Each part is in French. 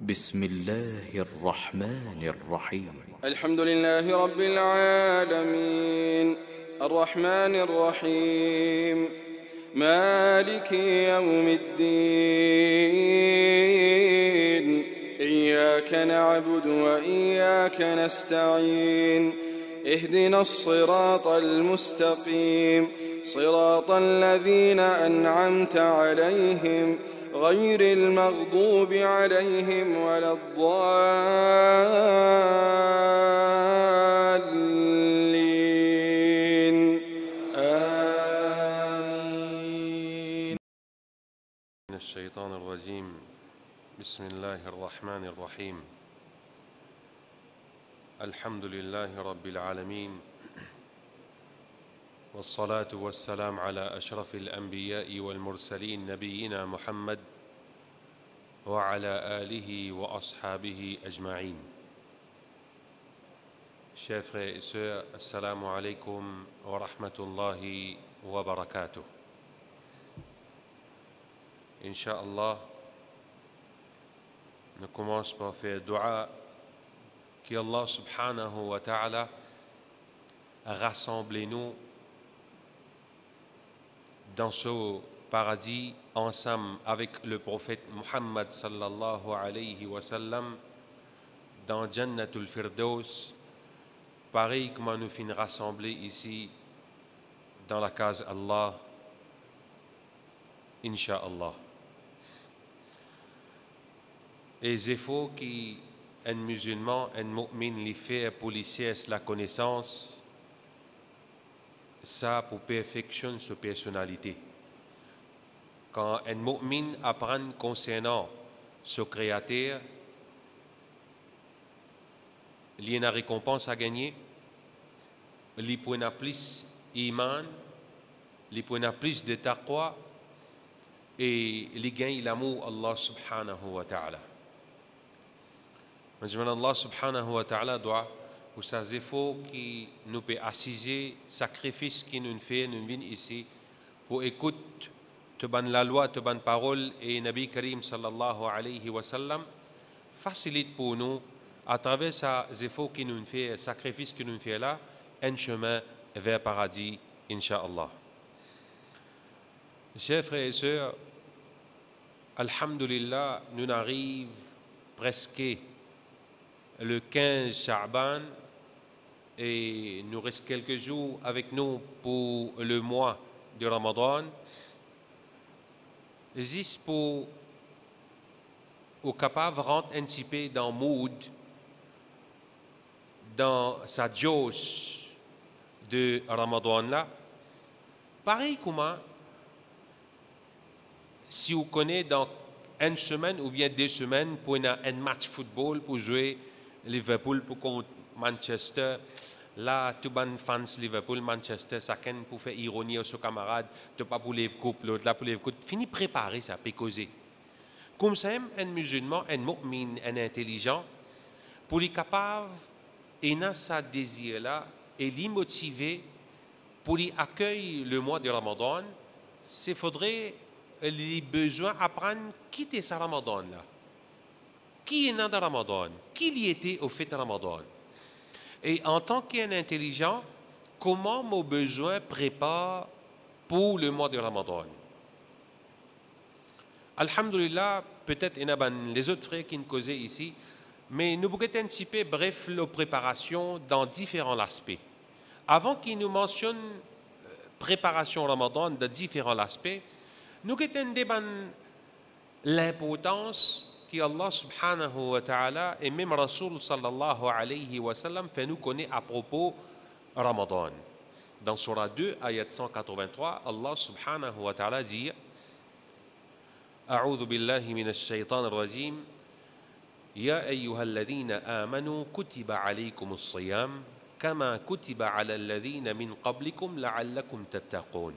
بسم الله الرحمن الرحيم. الحمد لله رب العالمين الرحمن الرحيم مالك يوم الدين إياك نعبد وإياك نستعين اهدنا الصراط المستقيم صراط الذين أنعمت عليهم غير المغضوب عليهم ولا الضالين آمين. من الشيطان الرجيم. بسم الله الرحمن الرحيم. الحمد لله رب العالمين، والصلاة والسلام على أشرف الأنبياء والمرسلين نبينا محمد وعلى آله وأصحابه أجمعين. Chers frères et sœurs, assalamu alaikum wa rahmatullahi wa barakatuh. Inch'Allah, on commence par faire dua qu'Allah subhanahu wa ta'ala rassemble-nous dans ce paradis ensemble avec le prophète Muhammad sallallahu alayhi wa sallam dans Jannatul Firdaus, pareil comme nous finissons rassemblés ici dans la case Allah, Inch'Allah. Et c'est faux qu'un musulman, un mu'min, lui fait policier la connaissance, ça pour perfectionner sa personnalité. Quand un mu'min apprend concernant ce créateur, il y a une récompense à gagner, il peut avoir plus iman, il peut avoir plus de taqwa et il gagne l'amour Allah subhanahu wa ta'ala. Allah subhanahu wa ta'ala doit pour ces efforts qui nous peut assiser, sacrifice qui nous fait, nous venons ici pour écouter la loi, la parole et Nabi Karim sallallahu alayhi wa sallam facilite pour nous à travers ces efforts qui nous fait, sacrifice qui nous fait là, un chemin vers le paradis, Inch'Allah. Chers frères et sœurs, Alhamdulillah, nous arrivons presque le 15 Sha'ban et nous reste quelques jours avec nous pour le mois de Ramadan. Juste pour être capable de rentrer un petit peu dans le mood, dans sa jauge de Ramadan là. Pareil comment, si vous connaissez dans une semaine ou bien 2 semaines pour un match football pour jouer Liverpool pour contre Manchester, là, tout le monde fans Liverpool, Manchester, ça pour faire ironie aux camarades, tu pas pour les coupes, l'autre là pour les coupes, fini préparer ça, peut causer. Comme ça, un musulman, un mu'min, un intelligent, pour les capable, et dans sa désir là, et l'y motiver pour y accueillir le mois de Ramadan, il faudrait les besoin apprendre quitter ce Ramadan là. Qui est né dans Ramadan? Qui y était au fait de Ramadan? Et en tant qu'un intelligent, comment mon besoin prépare pour le mois de Ramadan? Alhamdulillah, peut-être il y a les autres frères qui nous causaient ici, mais nous pouvons un petit peu bref la préparation dans différents aspects. Avant qu'ils nous mentionnent préparation au Ramadan de différents aspects, nous avons l'importance que Allah subhanahu wa ta'ala et même Rasul sallallahu alayhi wa sallam fait nous connaître à propos Ramadan. Dans Surah 2, ayat 183, Allah subhanahu wa ta'ala dit أعوذ بالله من الشيطان الرجيم يا أيها الذين آمنوا كتب عليكم الصيام كما كتب على الذين من قبلكم لعلكم تتقون.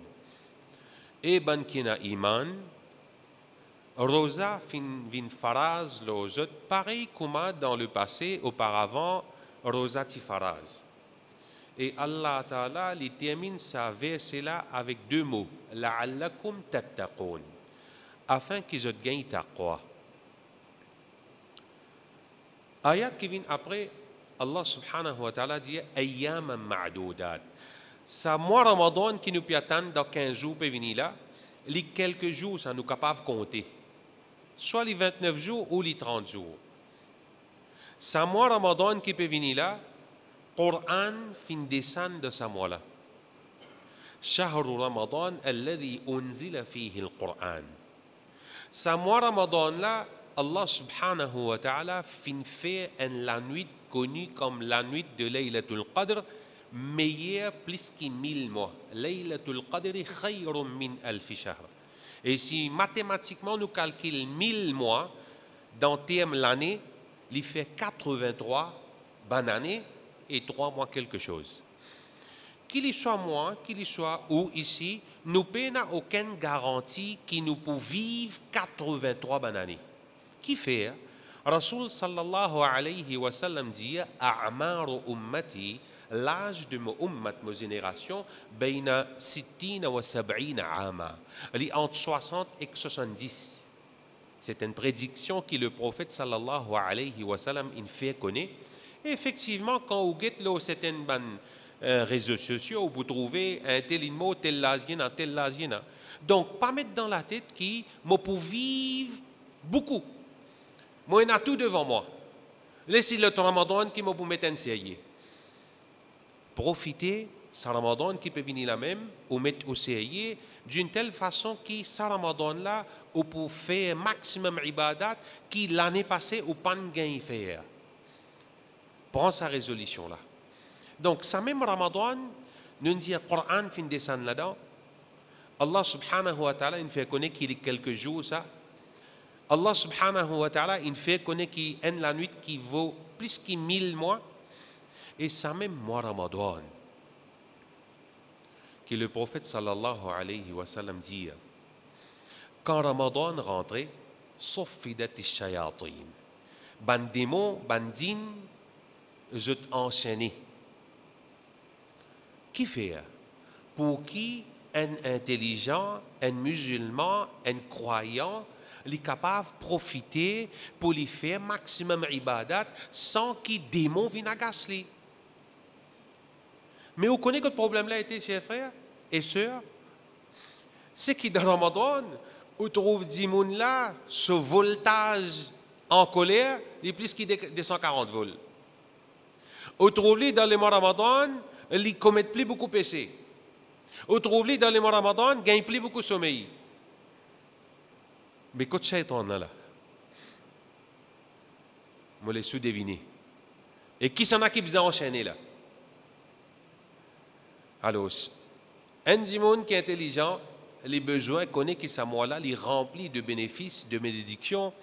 Et ban kina iman Rosa fin faraz lozot, pareil comme dans le passé, auparavant, Rosa ti faraz. Et Allah Ta'ala il termine sa verset-là avec 2 mots, la'allakum tattaqoun, afin qu'ils aient gagné taqwa. Ayat qui vient après, Allah subhanahu wa ta'ala dit Ayyaman ma'doudat. Ça, mois Ramadan qui nous peut attendre dans 15 jours, peut venir là, les quelques jours, ça nous est capable de compter. Soit les 29 jours ou les 30 jours. Ça, mois Ramadan qui peut venir là, Coran fin descendre de ce mois-là. شهر رمضان الذي أنزل فيه القرآن. Ce mois Ramadan là, Allah subhanahu wa ta'ala fin fait la nuit connue comme la nuit de Laylatul Qadr, meilleure plus que 1000 mois. Laylatul Qadr khayrun min alfi shahr. Et si mathématiquement nous calculons 1000 mois dans terme l'année, il fait 83 bonnes années et 3 mois quelque chose. Qu'il y soit moi, qu'il y soit où ici, nous n'avons aucune garantie que nous pouvons vivre 83 bonnes années. Qui fait? Rasoul sallallahu alayhi wa sallam dit A'maru ummati, l'âge de mon ummat, ma génération, bayna 60 wa 70 ama. Elle est entre 60 et 70. C'est une prédiction que le prophète sallallahu alayhi wa sallam il fait connaître. Et effectivement, quand vous guettez là, c'est une bonne réseaux sociaux, vous trouvez un tel mot, tel lazien, tel lazien. Donc, pas mettre dans la tête qui moi pour vivre beaucoup. Moi, il y a tout devant moi. Laissez le Ramadan qui m'a pour mettre un sérieux. Profitez, ce Ramadan qui peut venir la même, ou mettre au sérieux, d'une telle façon que ce Ramadan là, ou pour faire maximum ibadat, qui l'année passée, ou pas de gain faire. Prends sa résolution là. Donc, ça même Ramadan, nous dit le Coran fin descend là-dedans. Allah subhanahu wa ta'ala, il fait connaître qu'il y a quelques jours, ça. Allah subhanahu wa ta'ala, il fait connaître qu'il y a la nuit qui vaut plus que 1000 mois. Et ça même mois Ramadan, que le prophète sallallahu alayhi wa sallam dit, quand Ramadan rentrait, sauf fidat shayatin, ban démon, ban djinn, je t'enchaînais. Qui fait? Pour qui un intelligent, un musulman, un croyant, est capable de profiter pour lui faire maximum ibadat sans qu'il démon vienne agacer. Mais vous connaissez que le problème là était, chers frères et sœurs, c'est que dans Ramadan, on trouve des gens là, ce voltage en colère, il est plus que 240 volts. On trouve dans les mois Ramadan, ils ne commettent plus beaucoup de péchés. On trouve dans les mois Ramadan, ils ne gagnent plus beaucoup de sommeil. Mais quand Shaitan là, je l'ai sous-deviné. Et qui s'en a qui besoin enchaîner là? Alors, un démon qui est intelligent, les besoins connaît que ce mois-là, il remplit de bénéfices, de bénédictions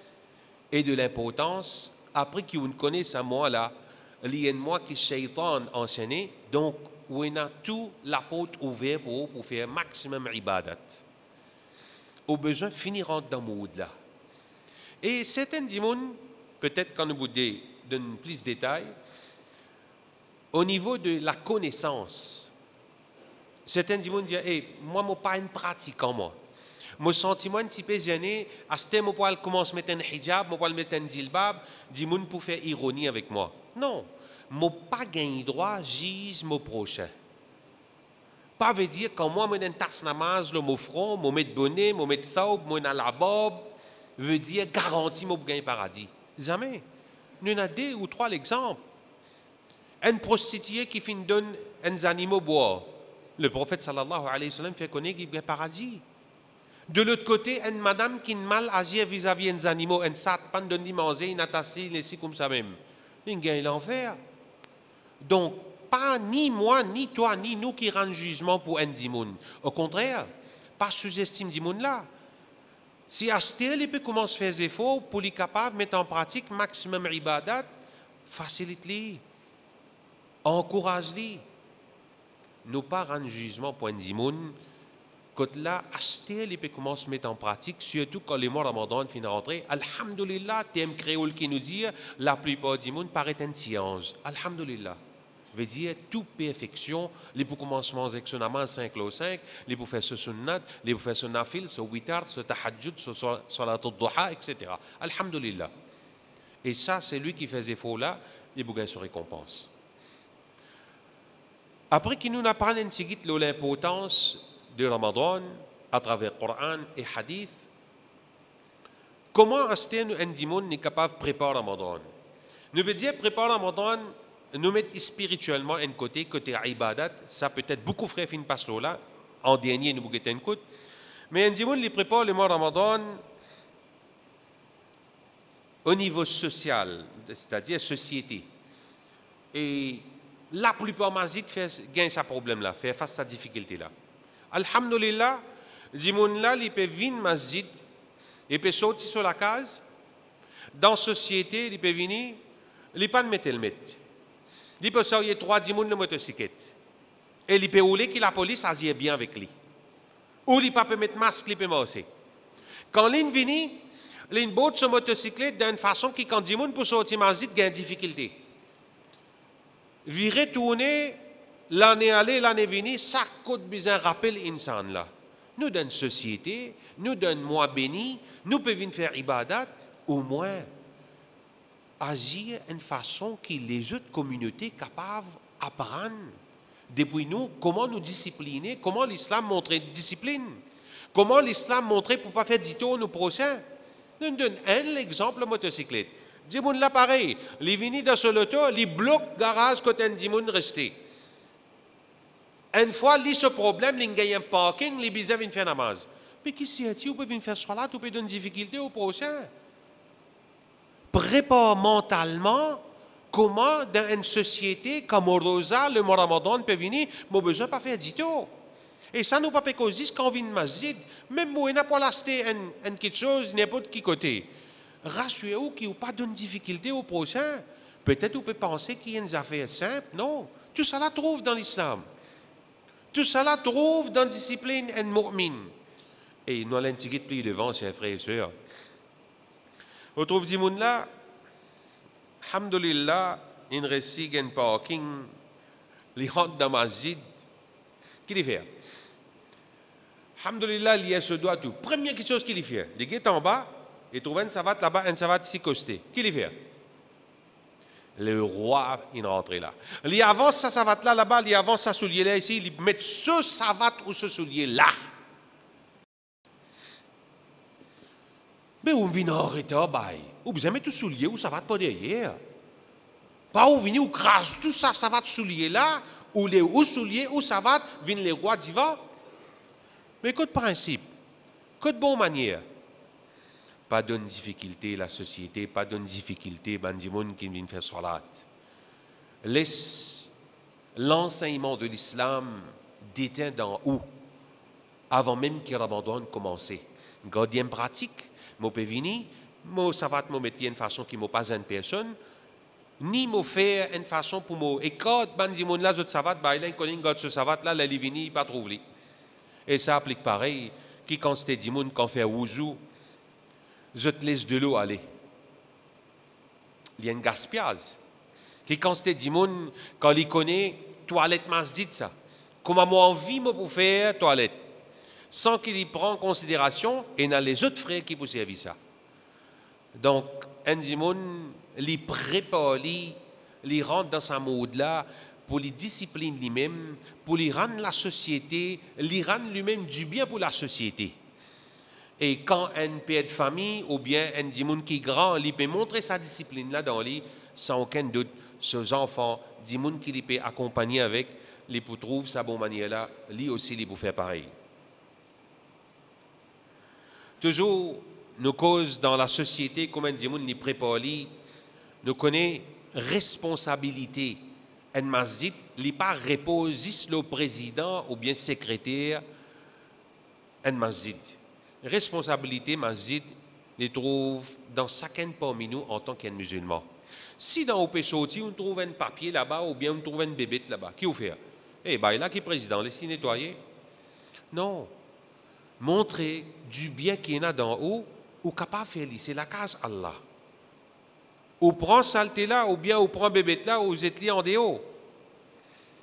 et de l'importance. Après qu'il connaît ce mois-là, il y a un mois qui est Shaitan enchaîné, donc on a tout la porte ouverte pour faire maximum ibadat. Au besoin finir dans le mood là. Et certains démons, peut-être quand nous donnons plus de détails, au niveau de la connaissance, certains démons disent hey, moi, je ne suis pas une pratiquant, moi. Mon sentiment un petit peu gêné, à ce temps, je commence à mettre un hijab, je mettre un djilbab, démons pour faire ironie avec moi. Non, je n'ai pas gagné droit, juge mon prochain. Pas veut dire quand moi, je mets un tasse namaz, mon front, je mets bonnet, je mets thaub, je mets la bob, veut dire garantie, je gagner paradis. Jamais. Nous avons 2 ou 3 exemples. Un prostituée qui finit donne un animal boire. Le prophète sallallahu alayhi wa sallam fait connaître qu'il gagne paradis. De l'autre côté, une madame qui mal agit vis-à-vis des animaux, un sat, pas de manger, une attaché, laissé comme ça même. Il gagne l'enfer. Donc, pas ni moi, ni toi, ni nous qui rendons jugement pour un démon. Au contraire, pas sous-estime démon là. Si Astel il peut commencer à faire des efforts pour être capable de mettre en pratique maximum ibadat, facilite-les, encourage-les. Nous pas rendre jugement pour un démon. Quand là, Astel il peut commencer à mettre en pratique, surtout quand les mois Ramadan finissent rentrer. Alhamdulillah, thème créole qui nous dit la plupart des démons paraît un ange. Alhamdulillah. Veut dire toute perfection, les pour commencement avec son amant 5 au 5, les pour faire ce sunnat, les pour faire ce nafil, ce witar, ce tahajjud, ce salat al-duha, etc. Alhamdulillah. Et ça, c'est lui qui faisait faux là, il bougain se récompense. Après qu'il nous apprend l'importance de Ramadan à travers le Coran et le Hadith, comment est-ce que nous est capable de préparer Ramadan? Nous veut dire préparer Ramadan, nous mettre spirituellement un côté ibadat, ça peut-être beaucoup frères fin passe là, en dernier nous bougeons un côté, mais nous les prépare le mois Ramadan au niveau social, c'est-à-dire société. Et la plupart masjid gagne ce problème-là, fait face à cette difficulté-là. Alhamdulillah, là, il peut venir masjid, il peut sortir sur la case, dans la société, il peut venir, il ne peut pas mettre le mettre. Il peut sortir 3 dimoun de motocyclette. Et il peut rouler que la police agit bien avec lui. Ou il peut mettre masque, il peut marcher. Quand il vient, il botte sur motocyclette d'une façon qui, quand dimoun pour sortir masjid, il y a une difficulté. Virer tourner, l'année aller, l'année venue, ça coûte bien rappel insan là. Nous dans une société, nous dans un mois béni, nous pouvons faire ibadat, au moins agir d'une façon que les autres communautés sont capables d'apprendre depuis nous comment nous discipliner, comment l'islam montre discipline, comment l'islam montre pour ne pas faire du tour nos prochains. Nous donne un exemple de motocyclette. Dimoun là pareil, les venus dans ce loto, les bloquent le garage quand un dimoun resté. Une fois, il y a ce problème, il y a un parking, les bizarres viennent faire namaz. Mais qui s'y vous pouvez faire salat, vous pouvez donner une difficulté au prochain. Prépare mentalement comment dans une société comme au Rosa, le Ramadan peut venir, mais besoin pas faire du tout. Et ça nous pas causer quand on vient de masjid, même si on n'a pas l'acheté quelque chose, n'importe qui côté. Rassurez-vous qu'il n'y a pas de difficulté au prochain. Peut-être vous pouvez penser qu'il y a une affaire simple. Non, tout ça la trouve dans l'islam. Tout ça la trouve dans la discipline en mu'min. Et nous allons un plus devant, chers frères et sœurs. On trouve des gens là, alhamdulillah, ils reçoivent un parking, ils rentrent dans la masjid. Qu'est-ce qu'il fait? Alhamdulillah, il y a ce doigt tout. Première chose qu'il fait, il est en bas, il trouve une savate là-bas, une savate ici costée. Qu'est-ce qu'il fait? Le roi, il rentre là. Il avance sa savate là-bas, il avance sa soulier là ici, il met ce savate ou ce soulier là. Mais on vient en retard, ou vous aimez tout soulier, ou ça va pas derrière. Pas où venir, ou crase tout ça, ça va te soulier là, ou les ou souliers, ou ça va, viennent les rois d'Iva. Mais quel principe, quelle bonne manière. Pas de difficulté la société, pas de difficulté, bandimoun qui viennent faire salat. Laisse l'enseignement de l'islam déteint dans où, avant même qu'il Ramadan commence. Gardien pratique. Mo peux venir, mo savat mo mettre une façon qui mo pas une personne, ni mo faire une façon pour mo et quand bandimon là zot savat ba il connaît god ce savat là la livini pas trouver. Et ça applique pareil qui quand c'était dimoun quand fait wuzu, zot laisse de l'eau aller. Il y a un gaspillage. Qui quand c'était dimoun quand il connaît toilette masjid ça. Comment moi envie mo pour faire toilette sans qu'il y prenne en considération, et dans les autres frères qui vous servent ça. Donc, un dimoun, il prépare, il rentre dans sa mode-là pour les discipliner lui-même, pour lui rendre la société, lui rendre lui-même du bien pour la société. Et quand un père de famille ou bien un dimoun qui est grand, il peut montrer sa discipline-là dans lui, sans aucun doute, ses enfants, dimoun qui peut accompagner avec, il peut trouver sa bonne manière-là, lui aussi, il peut faire pareil. Toujours, nous causes dans la société, comme un dimoun ni prépare, nous connaissons responsabilité. Un masjid, il pas repose le président ou bien secrétaire un masjid. Responsabilité masjid, les trouve dans chacun parmi nous en tant qu'un musulman. Si dans le sortir, on trouve un papier là-bas ou bien on trouve une bébête là-bas, qui vous fait? Eh bien, là qui est président, laissez nettoyer. Non. Montrer du bien qu'il y en a d'en haut, ou capable de faire, c'est la case Allah. Ou prend saleté là, ou bien ou prend bébé là, ou vous êtes lié en déo.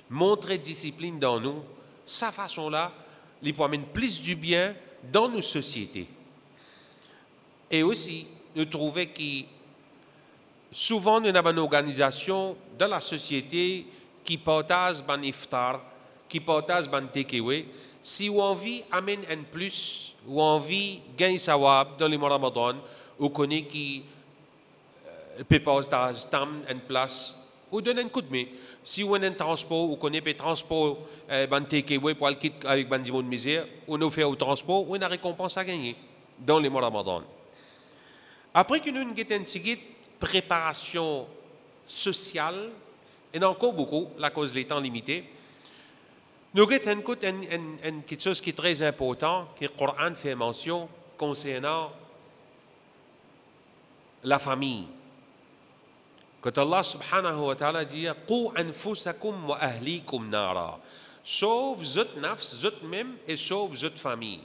Montrer discipline dans nous, sa façon-là, il peut amener plus du bien dans nos sociétés. Et aussi, nous trouvons que souvent, nous avons une organisation dans la société qui partage ban iftar, qui partage ban takeaway. Si vous avez envie amène un plus, ou envie gagner sawab dans le mois Ramadan, ou connaît qui peut partage tam en place, ou donne un coup de main. Si vous avez un transport, ou connaît un transport ban takeaway pour le kit avec ban dimon de misère, ou nous fait au transport, ou une récompense à gagner dans le mois Ramadan. Après que nous avons une préparation sociale, et encore beaucoup, la cause des temps limités, nous avons quelque chose qui est très important, que le Coran fait mention concernant la famille. Quand Allah subhanahu wa ta'ala dit « Qu anfusakum wa ahlikum nara » sauve zot nafs, zot même, et sauve zot famille,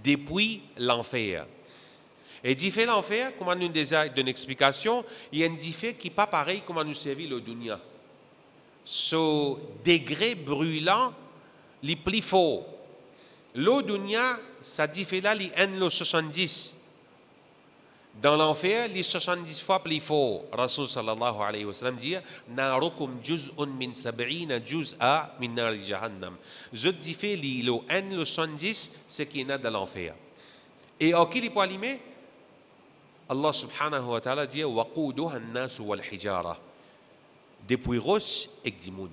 depuis l'enfer. Et dit fait l'enfer, comme nous déjà donne explication, il y a un différent qui n'est pas pareil comme nous servit le dunya. Ce degré brûlant, les plus fort. Le dunya, ça diffère là, les 70. Dans l'enfer, les 70 fois plus fort. Rasul sallallahu alayhi wa sallam dit Narukum juz'un min sab'ina juz'a min nar jahannam. Je diffère les 70, ce qui est dans l'enfer. Et à qui les poils Allah subhanahu wa ta'ala dit Waquduha an-nas wal hijara. Depuis roche et dimoun.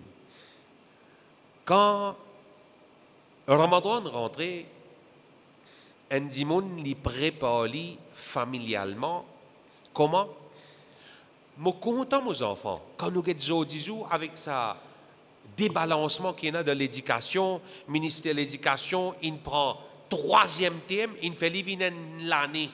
Quand Ramadan rentrait, un dimoun li prépare familialement. Comment? Je suis content, mes enfants, quand nous sommes 10 jours avec ça débalancement qu'il y a de l'éducation, le ministère de l'Éducation, il prend 3e thème, il fait l'année.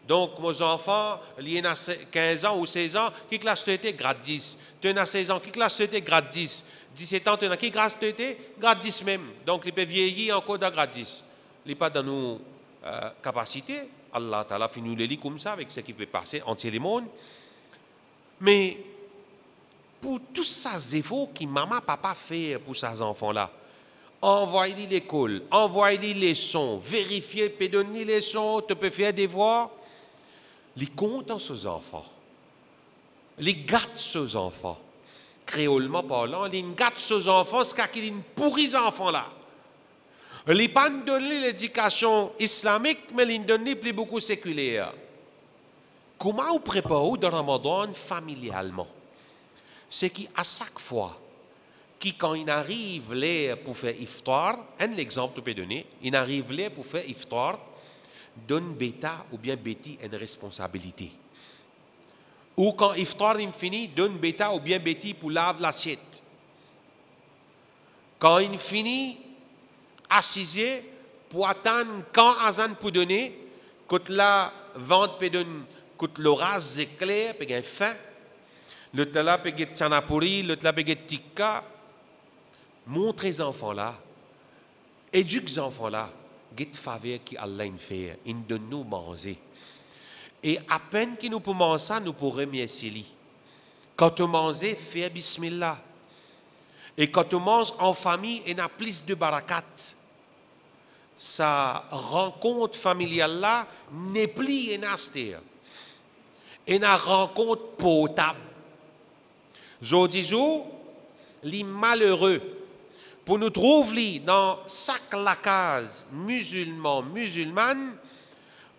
Donc, mes enfants, il y a 15 ans ou 16 ans, qui classe était grade 10. Tu as 16 ans, qui classe était grade 10. 17 ans, tu as qui classe était grade 10 même. Donc, il peut vieillir encore dans grade 10. Il n'est pas dans nos capacités. Allah Ta'ala fait nous les lire comme ça, avec ce qui peut passer entier le monde. Mais, pour tous ces efforts que maman, papa fait pour ces enfants-là, envoyer l'école, envoyer les leçons, vérifier, peut donner les leçons, tu peux faire des devoirs. Les comptent ces enfants, les gâtent ces enfants. Créolement parlant, les gâtent ces enfants, c'est qu'ils sont pourris enfants là. Les pas donner l'éducation islamique, mais ils donnent plus beaucoup séculaire. Comment vous préparez dans Ramadan familialement? C'est qu'à chaque fois, quand il arrive là pour faire iftar, un exemple que je peux donner, il arrive là pour faire iftar, donne bêta ou bien béti une responsabilité. Ou quand iftar est fini, donne bêta ou bien béti pour laver l'assiette. Quand il finit, assisé pour attendre quand Azan peut donner, quand la vente peut donner, quand l'orage éclaire, peut gagner faim, le tala peut gagner tchanapuri, le tala peut gagner tikka. Montrez les enfants là, éduquez les enfants là. Get faveur qui Allah fait, il donne nous manger. Et à peine qu'il nous peut manger ça, nous pourrons remercier lui. Quand on mange, fais bismillah. Et quand on mange en famille, il y a plus de barakat. Sa rencontre familiale là n'est plus une astère. Et une rencontre potable. Aujourd'hui, les malheureux, pour nous trouver dans chaque lacase musulman, musulmane,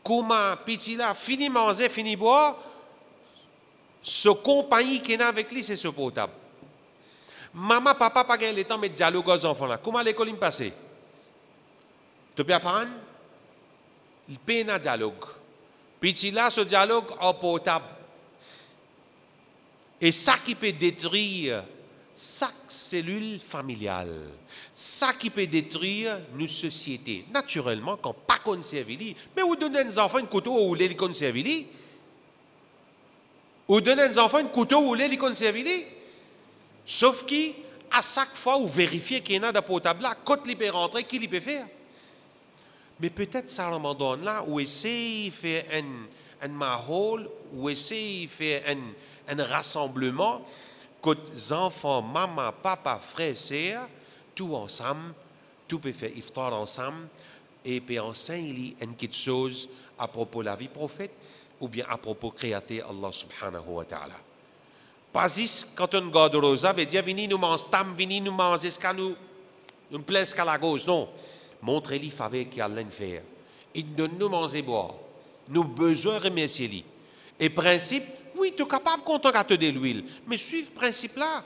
comment petit là, fini manger, fini boire, ce compagnie qui est avec lui, c'est ce potable. Maman, papa, pas gagné le temps de dialogue aux enfants là. Comment l'école est passée? Tu peux apprendre? Il paye un dialogue. Petit là, ce dialogue en potable. Et ça qui peut détruire chaque cellule familiale, ça qui peut détruire nos sociétés. Naturellement, quand pas conservé, mais vous donnez aux enfants un couteau ou les conserver. Vous donnez aux enfants un couteau ou les conserver. Sauf qu'à chaque fois, vous vérifiez qu'il y en a de potable là, quand il peut rentrer, qui il peut faire. Mais peut-être ça Ramadan là, ou essaye de faire un mahol, ou essaye de faire un rassemblement. Que les enfants, maman, papa, frère, sœur, tout ensemble, tout peut faire iftar ensemble et peut enseigner quelque chose à propos de la vie prophète. ou bien à propos créateur Allah subhanahu wa ta'ala. Pas juste quand on garde rosa, veut dire, venez nous manger tam, venez nous manger ce qu'on nous plein ce qu'à la gauche. Non. Montrez-lui faveur qu'il a l'en faire. Il donne nous manger boire. Nous besoin remercier lui. Et principe, oui, tu es capable de contacter de l'huile. Mais suivre le principe là.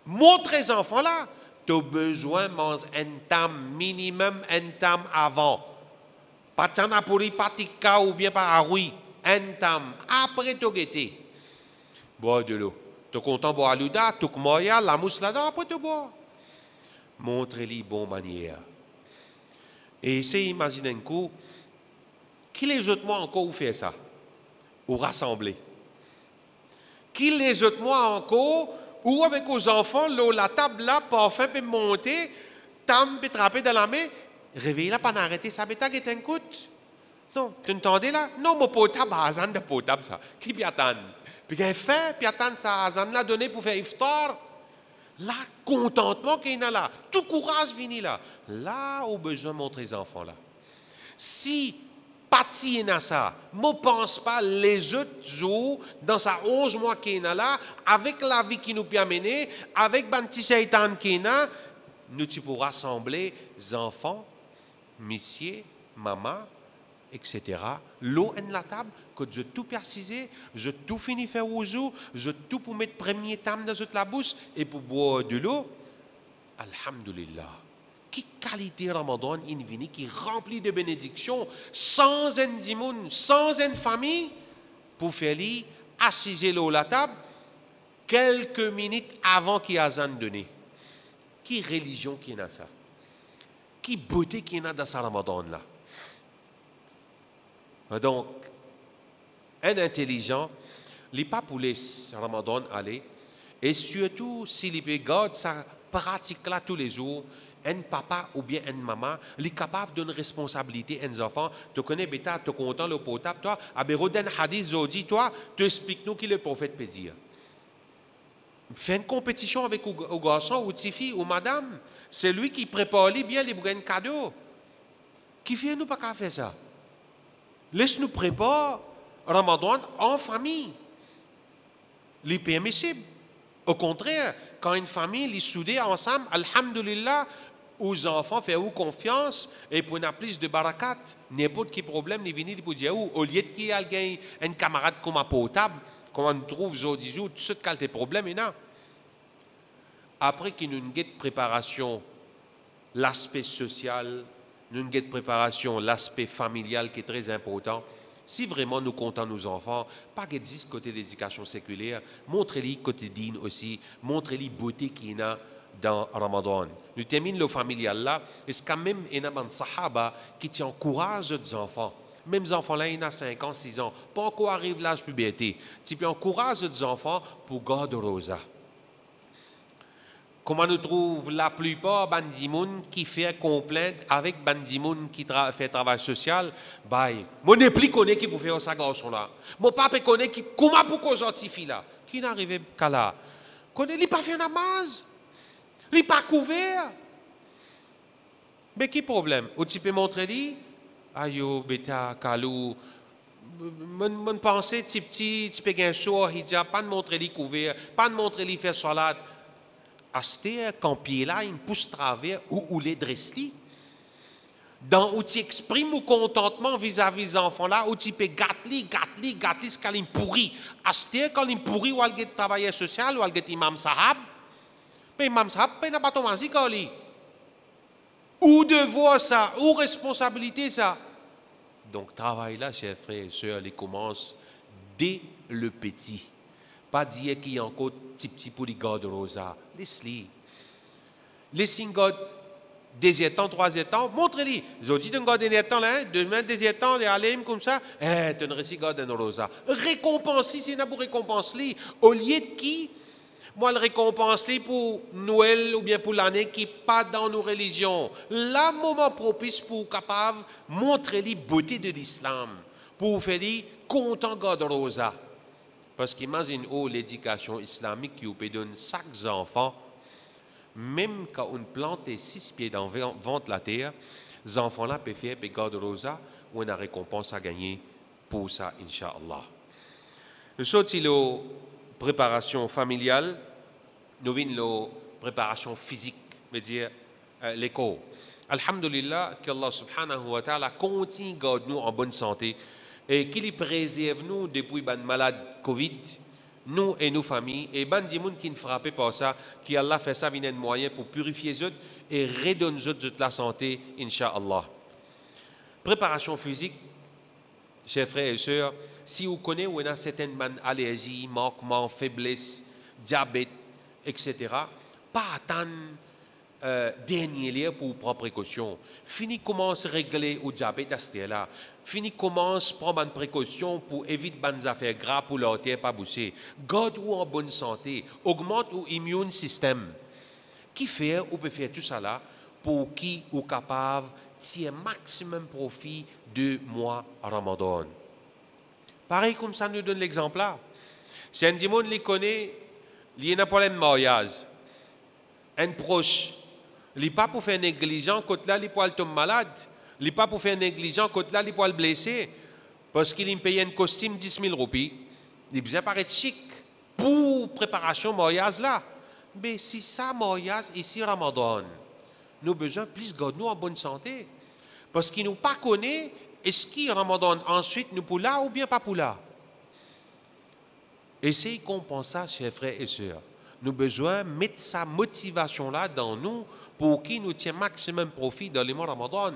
Montrez les enfants là. Tu as besoin de manger un tam, minimum un tam avant. Pas de sanapuri, pas de tika ou bien pas arui. Un tam. Après tu as bois de l'eau. Tu es content de boire l'ouda, tu as la mousse là-dedans, après tu bois. Montrez-lui bonne manière. Et essayez d'imaginer un coup, qui les autres mois encore vous fait ça? Ou rassembler? Qui les autres mois encore, ou avec vos enfants, la table là, parfait, peut monter, tam, peut trapper dans la main, réveiller là, pas arrêter, ça peut t'arrêter un coup. Non, tu entendais là? Non, mon potable, azan de potable ça. Qui peut attendre? Puis il fait, puis attendre ça, azan là donné pour faire iftar. Là, contentement qu'il y a là, tout courage vient là. Là, au besoin de montrer les enfants là. Si parti dans ça, ne pense pas les autres jours, dans sa 11 mois qu'il y a là, avec la vie qui nous peut amener, avec Banti Shaitan qui y a, nous tu pourras rassembler les enfants, messieurs, maman, etc. L'eau en la table, que je tout précisé, je tout fini faire ouzou, je tout pour mettre premier tam dans la bouche et pour boire de l'eau. Alhamdulillah. Qui qualité Ramadan invini qui remplit de bénédictions, sans un dimoun, sans une famille, pour faire lui assiser l'eau à la table, quelques minutes avant qu'il y ait azan donné. Qui religion qui a ça? Qui beauté qui a dans ce Ramadan là? Donc, un intelligent, il n'est pas pour les Ramadan aller, et surtout s'il peut garder sa pratique là tous les jours, un papa ou bien une maman, il est capable d'une responsabilité à un enfant. Tu connais, bêta, tu es content le potable, toi, à Bérodin Hadith, Zodi, toi, tu expliques-nous qui le prophète peut dire. Fais une compétition avec au garçon, ou tifi, ou madame. C'est lui qui prépare bien les bougains cadeaux. Qui fait nous pas qu'à faire ça? Laisse-nous préparer Ramadan en famille. C'est permissible. Au contraire, quand une famille est soudée ensemble, alhamdulillah, aux enfants font confiance et pour une plus de barakat, n'importe quel problème n'est venu pour dire au lieu qu'il y ait un camarade comme un potable, comme on trouve aujourd'hui, tout ce qui est problème, il y a. Après qu'il y ait une préparation, l'aspect social, une préparation, l'aspect familial qui est très important. Si vraiment nous comptons nos enfants, pas que 10 côté l'éducation séculaire, montrez-les côté digne aussi, montrez-les beauté qu'il y a dans Ramadan. Nous terminons le familial là, et c'est quand même il y a un sahaba qui encourage les enfants. Même les enfants là, il y a 5 ans, 6 ans, pas encore arrivé l'âge de puberté. Tu peux encourager les enfants pour garder rosa. Comment nous trouve la plupart bandimoun qui fait complainte avec bandimoun qui fait travail social, bye. Mon époux connaît qui pour faire ça garçon là. Mon papa connaît qui comment pour qu'on justifie là. Qui n'arrive qu'à là. Connaît il pas fait namaz. Il pas couvert. Mais qui problème? Ou tu peux montrer lui ayo beta kalou mon pensée petit tu peux gagner soir hijab pas de montrer lui couvert, pas de montrer lui faire salat. Acheter quand pied là, une pousse travers ou les dressli. Dans où tu exprimes mon contentement vis-à-vis des enfants là, où tu peux gâter ce qu'il pourri. Acheter quand il pourri ou il travailleur social ou il imam sahab. Mais imam sahab, il n'a pas ton mazi quand il. Ou devoir ça, ou responsabilité ça. Donc travail là, chers frères et sœurs, il commence dès le petit. Pas dire qu'il y a encore petit pour les gardes rosa. Laisse-les. Laisse-les garde deuxième temps, troisième temps. Montre-les. Ils ont dit de garder un temps là, demain deuxième temps, les aller comme ça. Tu ne réussis garde un rosa. Récompense-les, c'est pour récompenser. Au lieu de qui, moi, le récompense-les pour Noël ou bien pour l'année qui n'est pas dans nos religions. Là, moment propice pour capable montrer les beautés de l'islam. Pour faire les content garde rosa. Parce qu'imagine l'éducation islamique qui peut donner chaque enfant, même quand on plante 6 pieds dans ventre la terre, les enfants là peuvent faire garde rosa ou on a récompense à gagner pour ça, Inch'Allah. Nous sommes la préparation familiale, nous avons la préparation physique, c'est-à-dire l'école. Alhamdulillah, qu'Allah subhanahu wa ta'ala continue de garder nous en bonne santé et qu'il préserve nous depuis la maladie Covid, nous et nos familles, et ban di moun qui ne frappent par ça, qui Allah fait ça un moyen pour purifier les autres et redonner aux autres la santé, Inch'Allah. Préparation physique, chers frères et sœurs, si vous connaissez où il y a certaines allergies, manquements, faiblesses, diabète, etc., pas attendre dernier lieu pour prendre précaution. Fini commence à régler au diabète à ce là. Fini commence à prendre une précaution pour éviter des affaires graves pour leur terre pas bousser. Garde ou en bonne santé, augmente ou immune système. Qui fait ou peut faire tout ça là pour qui ou capable tirer maximum profit de mois Ramadan. Pareil comme ça nous donne l'exemple là. Si un dimon les connaît, il y a un problème de mariage. Un proche, il n'est pas pour faire négligent, quand là, il peut tomber malade. Il n'est pas pour faire négligent, quand là, il peut le blesser. Parce qu'il paye un costume 10 000 roupies. Il besoin paraître chic pour préparation mariage là. Mais si ça, mariage, ici, Ramadan, nous avons besoin plus de nous en bonne santé. Parce qu'il ne nous pas connaît, est-ce qu'il Ramadan ensuite nous pour là ou bien pas pour là? Essayez de comprendre ça, chers frères et sœurs. Nous avons besoin de mettre sa motivation là dans nous pour qu'il nous tienne maximum profit dans les mois Ramadan.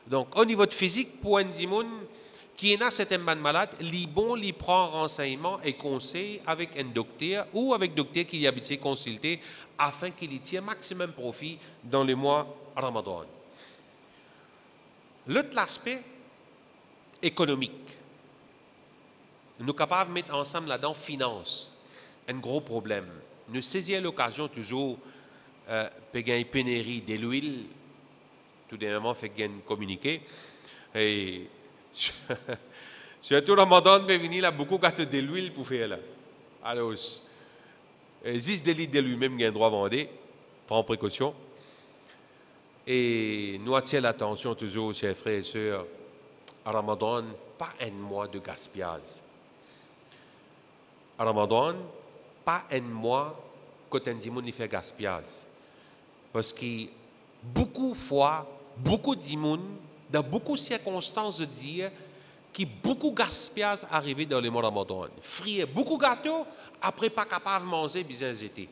Donc, au niveau de physique, pour un dimoun qui est certaines malades, il bon, il prend renseignement et conseil avec un docteur ou avec un docteur qui y habite consulter afin qu'il y tienne maximum profit dans les mois Ramadan. L'autre aspect économique, nous sommes capables de mettre ensemble là-dedans finance. Un gros problème. Nous saisissons l'occasion toujours de gagner une pénurie de l'huile. Tout dernièrement, fait gagner communiqué. Et surtout Ramadan, peut venir là beaucoup de l'huile pour faire là. Alors, 10 litres de l'huile même gagne droit à vendre. Prends précaution. Et nous attirons l'attention toujours, chers frères et sœurs, à Ramadan, pas un mois de gaspillage. À Ramadan, pas un mois quand un dimanche fait gaspillage. Parce que beaucoup de fois, beaucoup de dimanche, dans beaucoup de circonstances, de dire que beaucoup de gaspillage arrivé dans le mois Ramadan. Frier beaucoup de gâteaux, après pas capable de manger, bien été.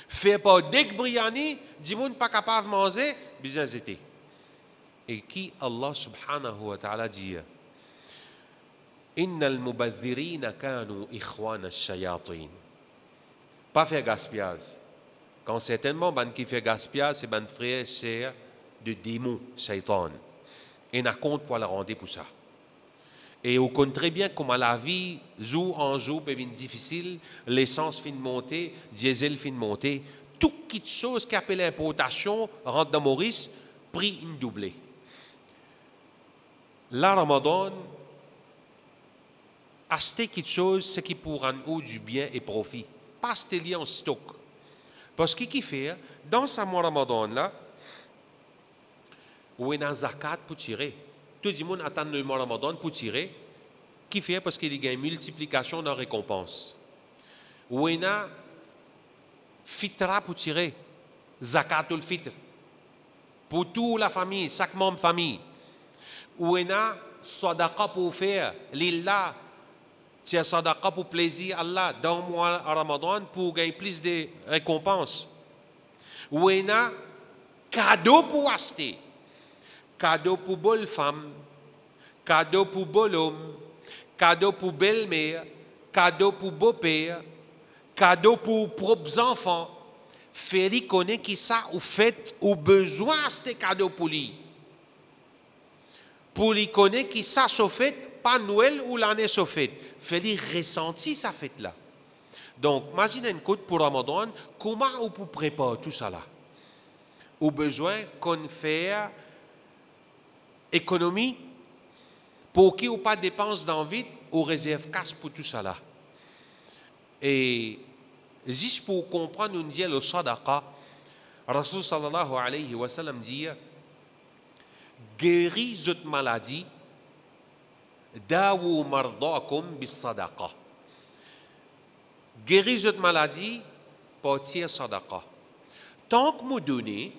Faire pas dek briani, dimanche pas capable de manger, bien été. Et qui Allah subhanahu wa ta'ala dit Inna al-mubadhirina kanu ikhwana ash-shayatin. Pas faire gaspillage. Quand certainement, ban qui fait gaspillage, c'est ban frère cher de démons, shaitan. Et n'a compte pour la rendre pour ça. Et on connaît très bien comment la vie, jour en jour, peut être difficile, l'essence fin de monter, diesel fin de monter. Toute petite chose qui appelle l'importation rentre dans Maurice, prix une doublée. La Ramadan, acheter quelque chose, c'est qui pour rendre du bien et profit. Pas acheter lié en stock. Parce que qui fait, dans ce mois Ramadan là, où il y a un zakat pour tirer. Tout le monde attend le mois Ramadan pour tirer. Qui fait parce qu'il y a une multiplication dans la récompense. Où il y a fitra pour tirer. Zakatul fitr. Pour toute la famille, chaque membre de famille. Où il y a sadaqa pour faire. Lillah. C'est un sadaqa pour plaisir Allah dans le mois Ramadan pour gagner plus de récompenses. Où il y a cadeau pour acheter. Cadeau pour bonne femme, cadeau pour bon homme, cadeau pour belle-mère, cadeau pour beau-père, cadeau pour propres enfants. Faire connaître qui ça ou fait ou besoin de ce cadeau pour lui. Pour lui connaître qui ça se fait, pas Noël ou l'année se fait. Faire ressentir sa fête là. Donc, imaginez une côte pour Ramadan, comment on peut préparer tout ça là? Au besoin qu'on fait économie, pour qui ou pas dépense d'envie, ou réserve cash pour tout ça là. Et juste pour comprendre, on dit le sadaqa, Rasul sallallahu alayhi wa sallam dit, guéris cette maladie Dawu mardakum bis sadaqa. Guéris votre maladie par tiers sadaqa. Tant que vous donnez,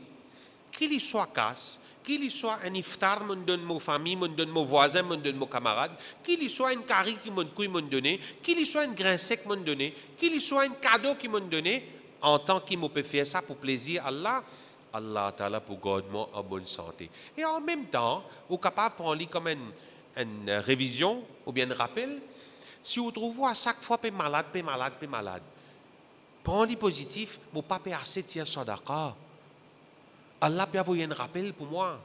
qu'il soit casse, qu'il soit un iftar, me donne mon famille, me donne mon voisin, me donne mon camarade, qu'il soit une carie qui me donne, qu'il soit un grain sec me donne, qu'il soit un cadeau qui me donne, en tant qu'il me peut faire ça pour plaisir à Allah, Allah Ta'ala pour garder moi en bonne santé. Et en même temps, vous êtes capable de prendre comme une révision ou bien un rappel. Si vous trouvez à chaque fois que malade, prends-le positif, mais pas assez de sadaqa. Allah peut avoir un rappel pour moi.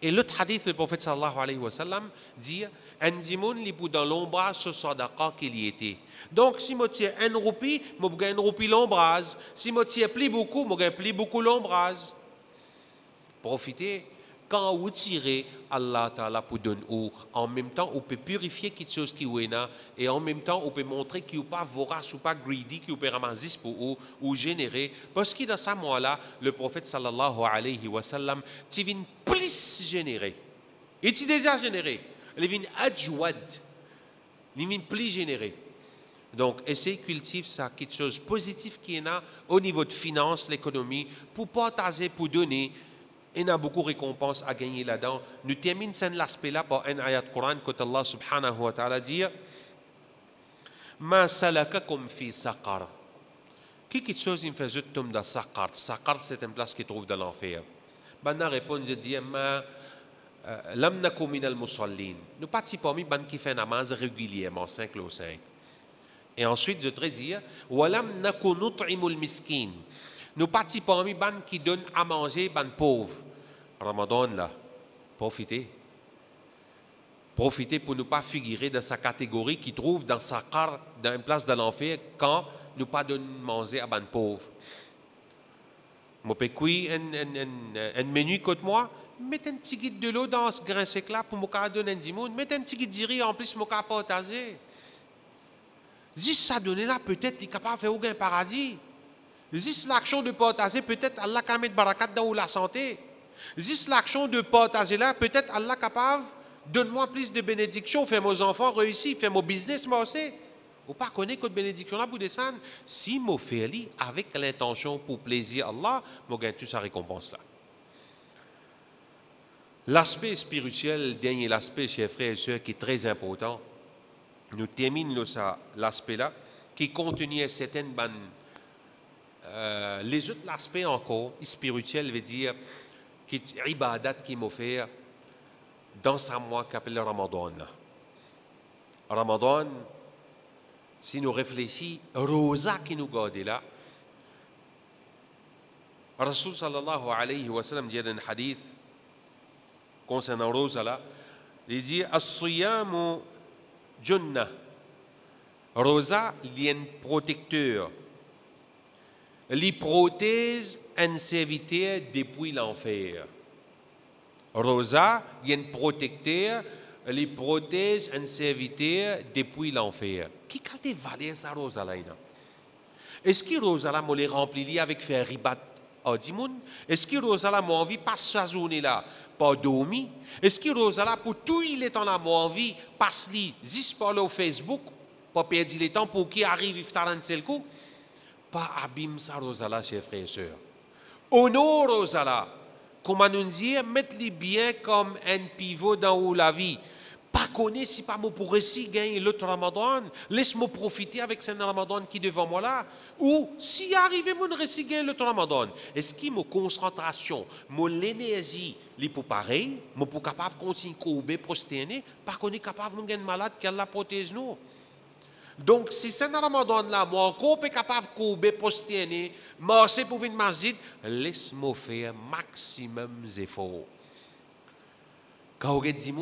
Et l'autre hadith, le prophète sallallahu alayhi wa sallam dit un dimoun li pou dans l'ombrage ce sadaqa qu'il y était. Donc si je tiens un roupie, je gagne un roupie l'ombrage. Si je tiens plus beaucoup, je gagne plus beaucoup l'ombrage. Profitez. Quand vous tirez, Allah Ta'ala pour donner en même temps, on peut purifier quelque chose qui est là, et en même temps, on peut montrer qu'il n'est pas vorace ou pas greedy, qu'il peut ramasser pour vous ou générer. Parce que dans ce moment-là, le prophète sallallahu alayhi wa sallam, il vient plus générer. Il est déjà généré. Il vient adjouad. Il vient plus générer. Donc, essayez de cultiver ça, quelque chose de positif qui est là au niveau de finances, l'économie, pour partager, pour donner. Il y a beaucoup de récompenses à gagner là-dedans. Nous terminons cet aspect-là par un ayat Coran que Allah subhanahu wa ta'ala dit Ma salakakum fi saqar. Quelque chose qui me fait tomber dans saqar. Saqar, c'est une place qui se trouve dans l'enfer. Banna répond, je dis Ma lam nakum min al-musallin. Nous participons parmi les qui font namaz régulièrement, 5 ou 5. Et ensuite, je te dis Walam nakum nut'imul miskin. Nous participons parmi les qui donnent à manger aux pauvres. Ramadan, là, profitez. Profitez pour ne pas figurer dans sa catégorie qui trouve dans sa carte, dans une place de l'enfer, quand nous pas donnons manger à les pauvres. Je peux cuire un menu contre moi, mettez un petit guide de l'eau dans ce grain sec-là pour me donner un dimoun, mettez un petit guide de riz en plus pour me partager. Si ça donne là, peut-être qu'il est capable de faire aucun paradis. Juste l'action de partager, peut-être Allah va mettre barakat dans la santé. Juste l'action de partager là, peut-être Allah est capable, donne-moi plus de bénédictions, fais mes enfants réussir, fais mon business moi aussi. Ou pas connaître que de bénédiction là pour descendre. Si je fais avec l'intention pour plaisir Allah, je gagne tout sa récompense là. L'aspect spirituel, dernier l'aspect, chers frères et sœurs, qui est très important. Nous terminons l'aspect là, qui contient certaines bonnes. Les autres aspects encore spirituels veut dire qui ibadat qui m'a fait dans ce mois qu'appelle le Ramadan. Ramadan, si nous réfléchissons, rosa qui nous garde là. Rasul sallallahu alayhi wa sallam dit dans un hadith concernant rosa là, il dit as-siyamu junnah. Rosa, il y a un protecteur. Il protège un serviteur depuis l'enfer. Rosa, il y a un protecteur, il protège un serviteur depuis l'enfer. Qui a des valeurs ça, Rosa là? Est-ce que Rosa là, me remplit avec faire ribat à Dimoun? Est-ce que Rosa là, m'a envie passe sa journée là, pas dormir? Est-ce que Rosa là, pour tout il est temps là, m'a envie passe-li, juste par le Facebook, pas perdre le temps pour qui arrive iftar un seul coup? Pas abîme ça, Rosala, chers frères et sœurs. Honore, Rosala. Comment nous dire, mettre-les bien comme un pivot dans la vie. Pas connaître si pas moi pour réussir gagner l'autre Ramadan. Laisse-moi profiter avec ce Ramadan qui est devant moi là. Ou si arrive mon réussir gagner l'autre Ramadan. Est-ce que ma concentration, mon énergie, les pour pareil, moi pour capable de continuer à couper, prosterner, pas qu'on est capable de gagner malade, qu'Allah protège nous. Donc, si c'est un Ramadan là, moi encore pas capable de couper, prosterner, marcher pour venir masjid, laisse-moi faire maximum d'efforts. Quand on dit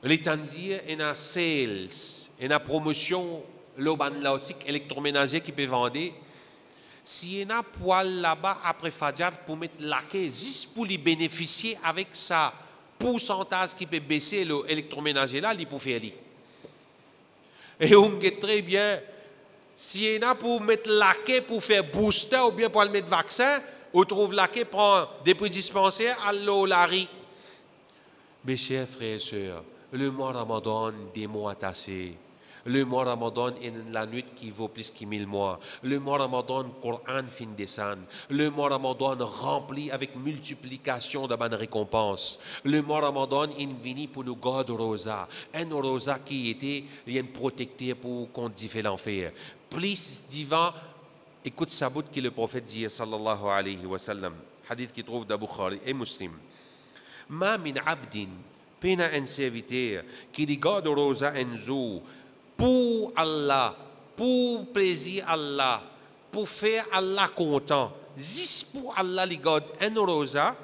l'État dit il y a sales, il y a promotion, l'autique électroménager qui peut vendre. Si il y a poil là-bas après Fajr pour mettre laqué, juste pour les bénéficier avec sa pourcentage qui peut baisser l'électroménager là, il peut faire. Et on me dit très bien, si il y a pour mettre laqué pour faire booster ou bien pour le mettre vaccin, on trouve laqué prend des prix dispensaires à l'olari. Mes chers frères et sœurs, le mois Ramadan, des mois tassés. Le mois Ramadan est la nuit qui vaut plus que 1000 mois. Le mois Ramadan, le Coran fin descendre. Le mois Ramadan rempli avec multiplication de bonnes récompenses. Le mois Ramadan est venu pour nous garder rosa. Un rosa qui était une protecteur pour qu'on diffère l'enfer. Plus divin, écoute ça bout que le prophète dit sallallahu alayhi wa sallam. Hadith qui trouve dans Bukhari et Muslim. Ma min abdin, pena un serviteur qui garde rosa un jour. Pour Allah, pour plaisir Allah, pour faire Allah content, juste pour Allah les garde un rosa,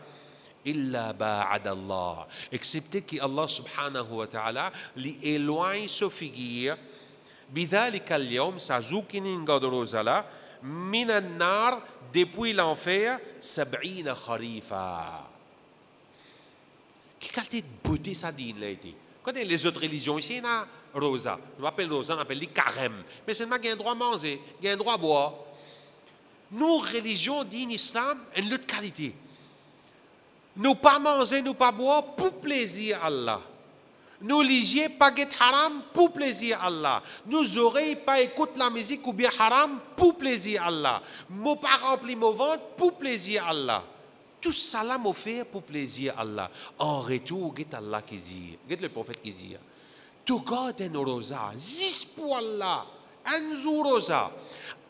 illa ba'ad Allah, excepté que Allah subhanahu wa ta'ala li éloigne sa figure, bidhalika al-yawm, sa zoukinin garde rosa là, minan nar, depuis l'enfer, 70 kharifa. Quelle qualité de beauté ça dit là été? Quand les autres religions ici, il y a rosa. On appelle rosa, on appelle les carême. Mais seulement il y a un droit à manger, il y a un droit à boire. Nos religions disent l'islam une autre qualité. Nous pas manger, nous pas boire pour plaisir à Allah. Nous ligier pas get haram pour plaisir à Allah. Nous oreilles pas écouter la musique ou bien haram pour plaisir à Allah. Nous pas remplir nos ventres pour plaisir à Allah. Tout ça là m'a fait pour plaisir à Allah. En retour, c'est Allah qui dit, c'est le prophète qui dit, tu gardes un rosa, juste pour Allah, un jour rosa.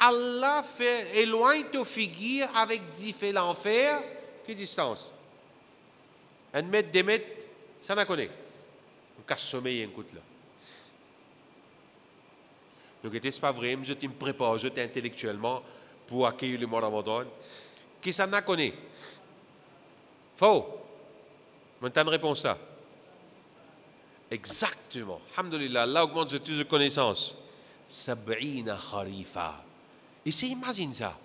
Allah fait éloigne ta figure avec 10 fait l'enfer. Quelle distance? 1 mètre, 2 mètres, ça n'a connu. On casse sommeil un coup là. Donc, c'est pas vrai, je me prépare, je intellectuellement pour accueillir le mois Ramadan. Qui ça n'a connu? Faux. Maintenant, réponds ça. Exactement. Alhamdulillah, Allah augmente de toutes les connaissances. 70 kharifa. Et c'est imagine ça.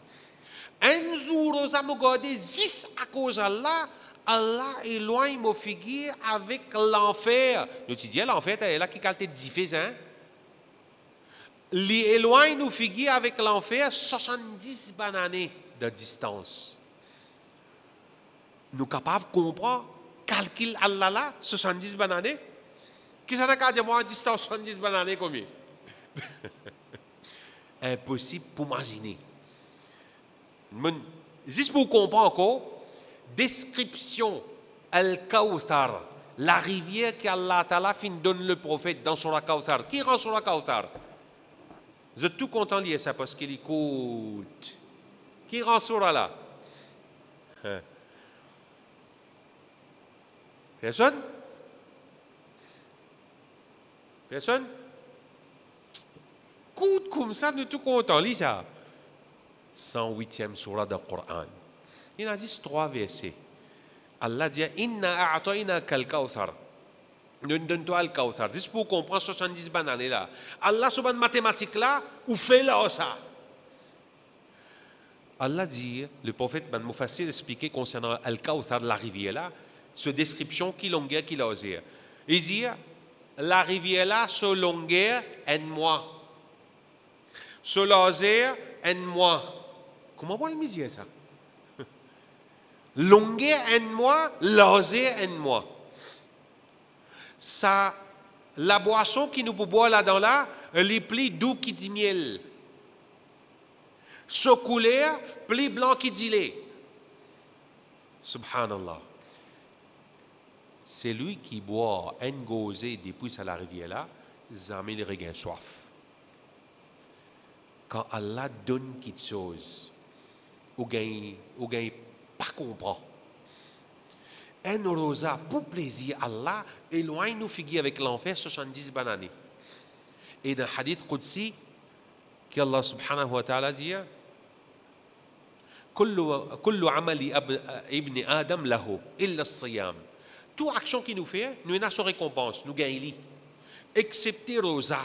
Un jour, nous avons gardé 10 à cause d'Allah. Allah éloigne nos figures avec l'enfer. Nous disons, l'enfer, c'est là qui qualité diffuse, hein? Il éloigne nos figures avec l'enfer 70 années de distance. Nous sommes capables de comprendre, calcul Allah là, 70 années. Qui s'en a qu'à dire, moi, distance 70 années combien? Impossible pour imaginer. Juste pour comprendre encore, description Al-Kawthar, la rivière qu'Allah Ta'ala fin donne le prophète dans son Kawthar. Qui rend son Kawthar? Vous êtes tout content de lire ça parce qu'il écoute. Qui rend son là? Personne? Personne? Coute comme ça, nous tout content, lis ça. 108e surah du Coran. Il y a juste 3 versets. Allah dit Inna a'tayna kal kawthar. Nous donne-toi le kawthar. Juste pour comprendre 70 bananes là. Allah, sur une mathématique là, ou fait là ça. Allah dit, le prophète Ben Mufassir expliqué concernant Al-Kawthar, la rivière là, cette description qui longueur qui l'a osé. Il dit, la rivière là, ce longueur, un mois. Ce laser, un mois. Comment on le dire ça? Longueur, un mois, laser, un mois. Ça, la boisson qui nous peut boire là-dedans là, elle est plus doux qui dit miel. Ce couleur, plus blanc qui dit lait. Subhanallah. C'est lui qui boit un gosé depuis à la rivière là, jamais il regagne soif. Quand Allah donne quelque chose, ou gagne pas comprend. Un rosa pour plaisir Allah éloigne nos figues avec l'enfer 70 bananes. Et dans le hadith Qudsi, qu'Allah subhanahu wa ta'ala dit كل عمل ابن آدم له إلا الصيام. Toute action qu'il nous fait, nous avons sa récompense, nous gagnons. Excepté rosa.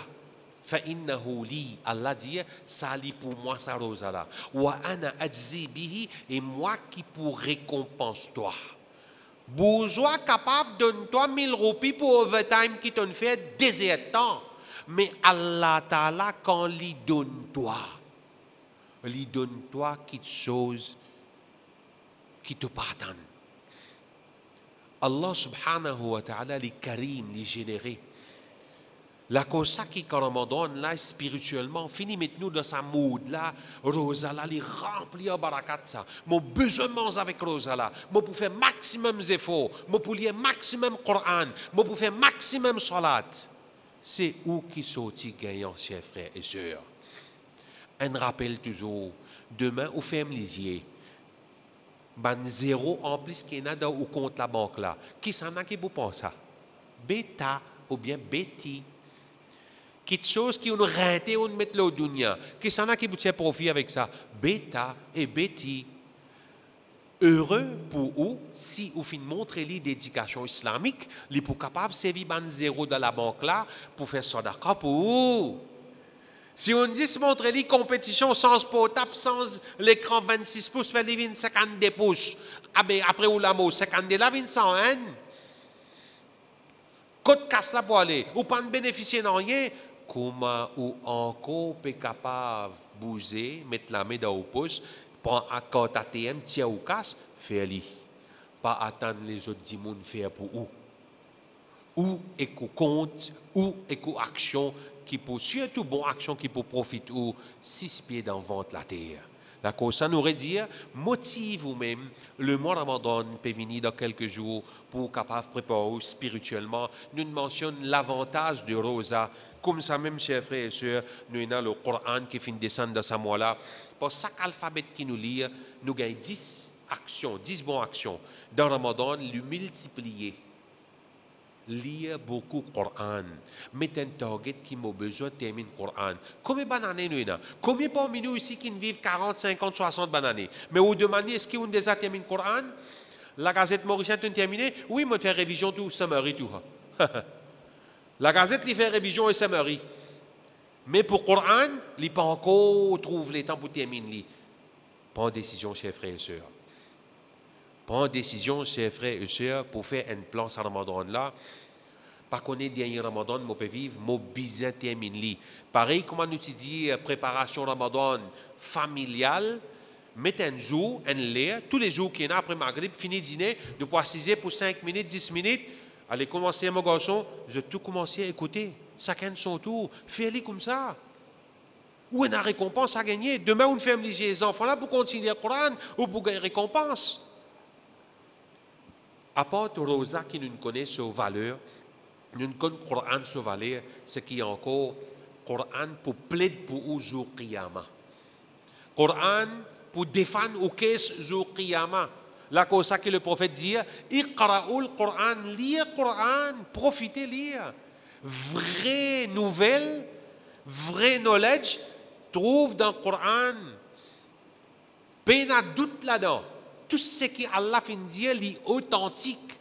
فإنه لي, Allah dit, ça lit pour moi sa rosa là. وأنا أجزي به, et moi qui pour récompense toi. Bourgeois capable de donner toi 1000 roupies pour overtime qui t'en fait désert temps. Mais Allah Ta'ala quand lui donne toi quelque chose qui te pardonne. Allah subhanahu wa ta'ala, les karim, les générés. La cause qui Ramadan là spirituellement fini maintenant dans sa mode là rosa là les remplir barakat ça mon besoin manger avec rosa là moi pour faire maximum d'efforts moi pour lire maximum Coran moi pour faire maximum salat c'est où qui sorti gagnant chers frères et sœurs un rappel toujours demain au ferme lisier ban zéro en plus qu'il y en a dans au compte la banque là qui s'en a qui vous pense ça bêta ou bien bêti quelque chose qui on renté on met le dunya qui s'en a qui vous tient profit avec ça bêta et bêti heureux pour vous si vous fin montrer les d'éducation islamique les pour capable servir ban zéro dans la banque là pour faire sadaqa pour vous si on dit se montrer les compétitions sans portable sans l'écran 26 pouces faire les 52 pouces après ou la mot 52 là 100 hein côte casse la pour aller ou pas bénéficier de rien comment ou encore peut capable bouger mettre la main dans le pouce prendre un carte ATM tiens ou casse faire-le pas attendre les autres du monde faire pour ou éco compte ou éco action qui pour surtout bon action qui pour profiter ou 6 pieds dans ventre la terre. D'accord, ça nous aurait dit motive vous-même le mois Ramadan peut venir dans quelques jours pour capable préparer spirituellement. Nous mentionnons l'avantage de Rosa. Comme ça même, chers frères et sœurs, nous avons le Coran qui finit de descendre dans ce mois-là. Pour chaque alphabet qui nous lit, nous gagnons 10 actions, 10 bonnes actions. Dans Ramadan, le multiplier. Lire beaucoup le Coran. Mettre un target qui m'a besoin de terminer le Coran. Combien de bananes nous avons? Combien parmi nous ici qui vivent 40, 50, 60 bananes? Mais vous demandez, est-ce qu'ils ont déjà terminé le Coran? La Gazette mauricienne a terminé? Oui, moi, je fais révision tout, summary tout. La Gazette, il fait révision et summary. Mais pour le Coran, il n'a pas encore trouvé le temps pour terminer. Prends décision, chers frères et sœurs. Prends décision, chers frères et sœurs, pour faire un plan sur Ramadan là. Par contre, dernier Ramadan, je peux vivre, je bien terminer. Pareil, comme on utilise préparation Ramadan familiale, mettez un jour, un lait, tous les jours qu'il y en a après Maghrib, fini dîner, de pouvoir 6 pour 5 minutes, 10 minutes. Allez commencer, mon garçon, je vais tout commencer à écouter. Chacun son tour. Fais-le comme ça. Ou une récompense à gagner. Demain, on fait les enfants là pour continuer le Coran ou pour gagner récompense. Apporte Rosa qui nous connaît sur valeur, nous connaissons le Coran sur valeur, ce qui est encore Coran pour plaider pour au jour Qiyamah. Coran pour défendre au caisse jour Qiyamah. Là, comme ça que le prophète dit, Iqra'u le Coran, lire le Coran, profitez lire. Vraie nouvelle, vrai knowledge, trouve dans le Coran. Pas de doute là-dedans. Tout ce qui Allah fin dire est authentique.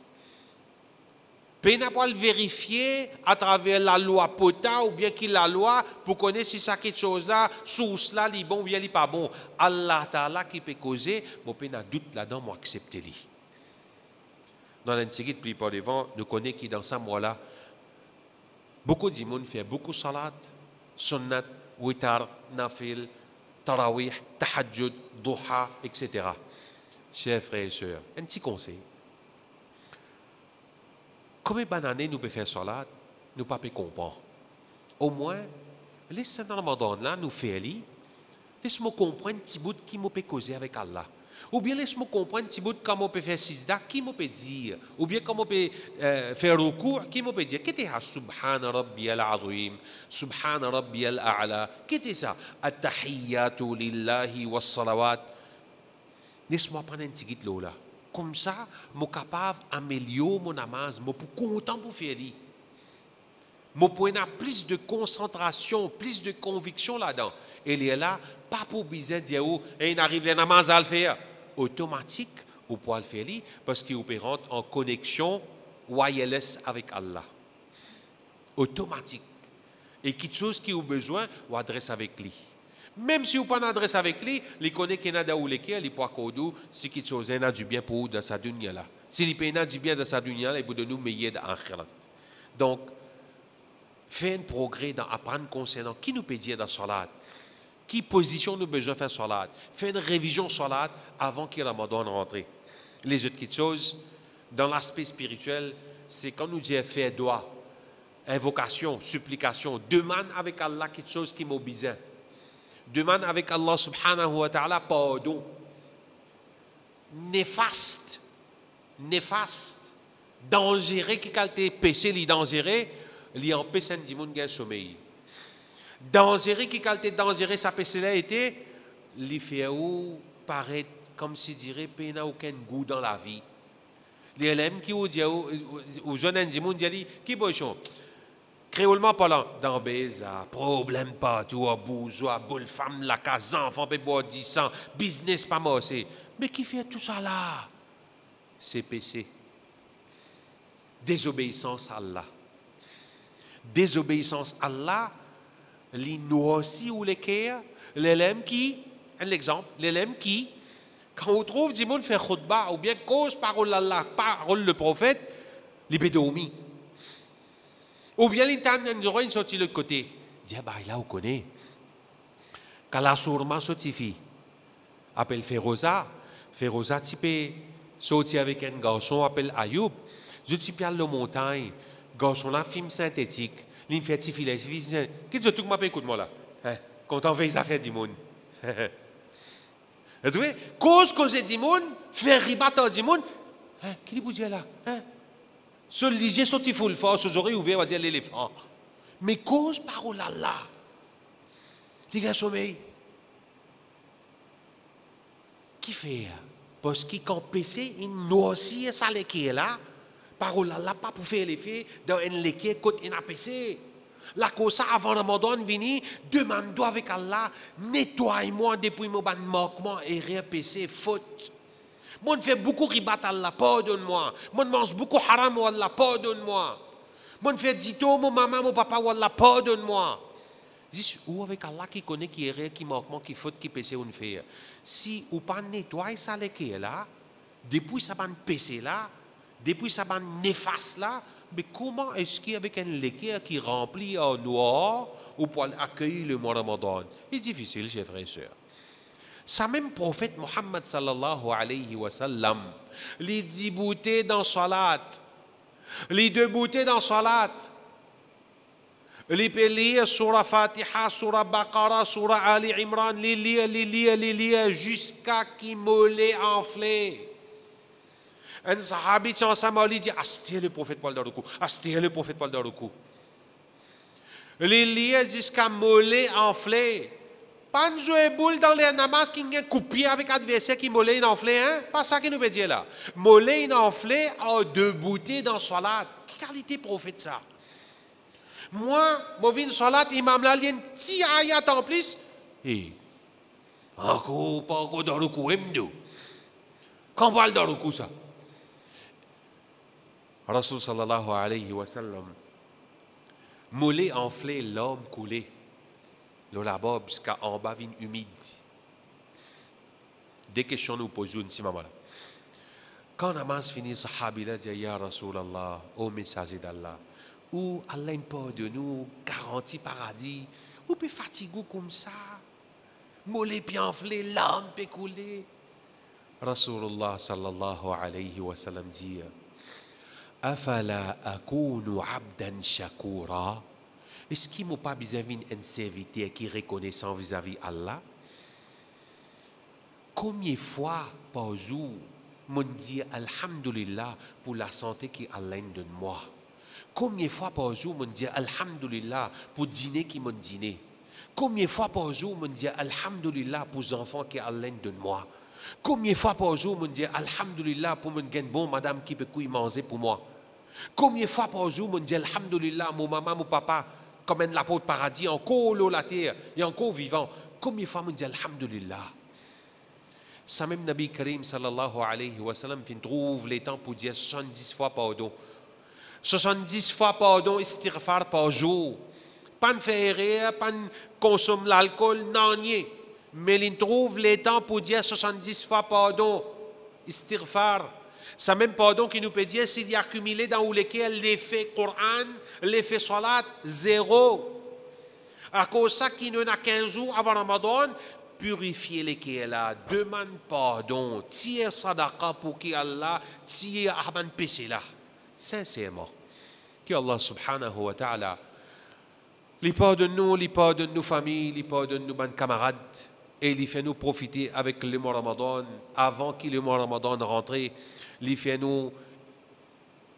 Pas pas le vérifier à travers la loi Pota ou bien qui la loi pour connaître si ça quelque chose là, source là, est bon ou bien il pas bon. Allah Ta'ala qui peut causer, bon pas de doute là-dedans, moi accepter-le. Dans l'Antiquité, plus par devant, nous connaissons qui dans ce mois-là, beaucoup de monde fait beaucoup de salat, sunnat, witar, nafil, tarawih, tahajjud, duha, etc. Chers frères et sœurs, un petit conseil. Combien d'années nous pouvons faire salat, nous ne pouvons pas comprendre. Au moins, laissez dans le Ramadan là, nous faire li. Laisse-moi comprendre un petit bout qui m'a peut causer avec Allah. Ou bien laisse-moi comprendre un petit bout comment on peut faire sijda, qui m'a peut dire. Ou bien comment on peut faire recours, qui m'a peut dire. Qu'est-ce que c'est Subhana Rabbiyal Azim, Subhana Rabbiyal A'la. Qu'est-ce que c'est ça? At-tahiyyatu lillahi was-salawat. Laisse-moi prendre un petit guide là. Comme ça, je suis capable d'améliorer mon namaz, je suis content pour faire ça. Je peux avoir plus de concentration, plus de conviction là-dedans. Et il est là, pas pour bizarre dire, il arrive le namaz à le faire. Automatique, on peut le faire parce qu'il peut rentrer en connexion wireless avec Allah. Automatique. Et quelque chose qui a besoin, on adresse avec lui. Même si vous n'avez pas d'adresse avec lui, il connaît qu'il y a des poids codou, si quelque chose a du bien pour vous dans sa dunya là. Si il a du bien dans sa dunya là, il peut nous meilleur dans l'akhirat. Donc, faire un progrès dans apprendre concernant qui nous peut dire dans salat, qui position nous besoin de faire salat, faire une révision salat avant que le Ramadan rentre. Les autres petites choses, dans l'aspect spirituel, c'est quand nous disons faire doigt, invocation, supplication, demande avec Allah quelque chose qui m'a besoin. Demande avec Allah subhanahu wa ta'ala pardon. Néfaste, dangereux qui qualité péché, li dangereux, li empêche un dimon de sommeil. Dangereux qui qualité dangereux ça péché là était, li fait ou paraît comme si dirait qu'il n'a aucun goût dans la vie. Les élèves qui ont dit aux jeunes dimon dit qui bochon. Créolement parlant, dans Béza, problème partout, à bourgeois, boule femme, la case, enfant, peut boire 10 ans, business pas mossé. Mais qui fait tout ça là? C'est péché. Désobéissance à Allah. Désobéissance à Allah, les aussi ou les cœurs, l'élève qui, un exemple, l'élève qui, quand on trouve du monde faire khutbah, ou bien cause parole Allah, parole le prophète, il peut dormir. Ou bien l'internet il sorti de l'autre côté. Dis bah là on connaît. Quand la sourma sorti appelle Feroza tu peux sortir avec un garçon appelle Ayoub. Je suis à la montagne. Garçon là film synthétique. Il fait petit filet. Qu'est-ce que tu m'appelles écoute-moi là. Quand on fait les affaires du monde. Vous voyez, cause du monde, faire ribatter du monde. Qui vous dit là? Ce lisier sorti full fort, ses oreilles ouvertes, on va dire l'éléphant. Mais cause parole Allah. Les gars sommeil. Qui fait? Parce qu'il quand péché, il nous aussi ça qui est là. Parole Allah pas pour faire l'effet dans un léqué côté il a péché. La cause avant Ramadan vini, demande avec Allah, nettoie-moi depuis mon ban manquement et rien péché faute. Moi, je fais beaucoup ribat Allah, pardonne-moi. Moi, je mange beaucoup haram, Allah, pardonne-moi. Moi, je fais dito, mon maman, mon papa, Allah, pardonne-moi. Juste, ou avec Allah qui connaît, qui est rien, qui manquement, qui faute, qui péché, on fait. Si ou pas nettoie ça, qui est là, depuis ça va péché là, depuis ça va néfaste là, mais comment est-ce qu'avec un léquer qui remplit en noir, ou pour accueillir le mois Ramadan? C'est difficile, chers frères et sœurs. Ça même prophète Muhammad sallallahu alayhi wa sallam, les 10 bouteilles dans salat, les 2 bouteilles dans salat, les lire surah Fatiha, surah Baqara, surah Ali Imran, les lire jusqu'à qui mollet enflé. Un sahabi qui ensemble dit astire le prophète Paul Daroukou, astire le prophète Paul Daroukou. Les lire jusqu'à mollet enflé. Pas de jouer boule dans les namas qui ont coupé avec l'adversaire qui mollet enflé, hein? Pas ça qui nous veut dire là. Mollet enflé en 2 bouteilles dans salat. Quelle qualité prophète ça? Moi, je viens de salat, imam là, il y a un petit ayat en plus. Et encore, pas encore dans le coup, quand on parle dans le coup ça? Rasul sallallahu alayhi wa sallam, mollet enflé, l'homme coulé. Le là-bas, jusqu'à en bas, vine humide. Des questions nous posons ici, maman. Quand Namaz finit, Sahabi là dit Ya Rasulallah, ô messager d'Allah, ou Allah pas de nous, garantie paradis, ou peut fatiguer comme ça, mollet puis enflé, l'âme peut couler. Rasulullah sallallahu alayhi wa sallam dit Afala akunu abdan shakura. Est-ce qu'il n'a pas besoin d'un serviteur qui est reconnaissant vis-à-vis Allah? Combien de fois par jour, je dis Alhamdulillah pour la santé que Allah donne moi? Combien de fois par jour, je dis Alhamdulillah pour le dîner qui m'a dîné? Combien de fois par jour, je dis Alhamdulillah pour les enfants que Allah donne moi? Combien de fois par jour, je dis Alhamdulillah pour mon bon madame qui peut manger pour moi? Combien de fois par jour, je dis Alhamdulillah, mon maman, mon papa, comme un l'apôtre paradis, encore l'eau la terre, et encore vivant. Combien de fois on dit Alhamdulillah? Ça même Nabi Karim sallallahu alayhi wa sallam trouve les temps pour dire 70 fois pardon. 70 fois pardon, istighfar par jour. Pas de faire rire, pas de consommer l'alcool, non, rien. Mais il trouve les temps pour dire 70 fois pardon, istighfar. Ça même pardon qui nous peut dire s'il y a accumulé dans lesquels l'effet Coran, l'effet Salat, 0. À cause de ça, qui nous a 15 jours avant Ramadan, purifier les qui est là, demande pardon, tire sadaqa pour qui Allah tire aman péché là. Sincèrement. Que Allah subhanahu wa ta'ala les pardonne nos familles, les pardonne nos camarades et les fait nous profiter avec le mois Ramadan avant que le mois Ramadan rentre, les fait nous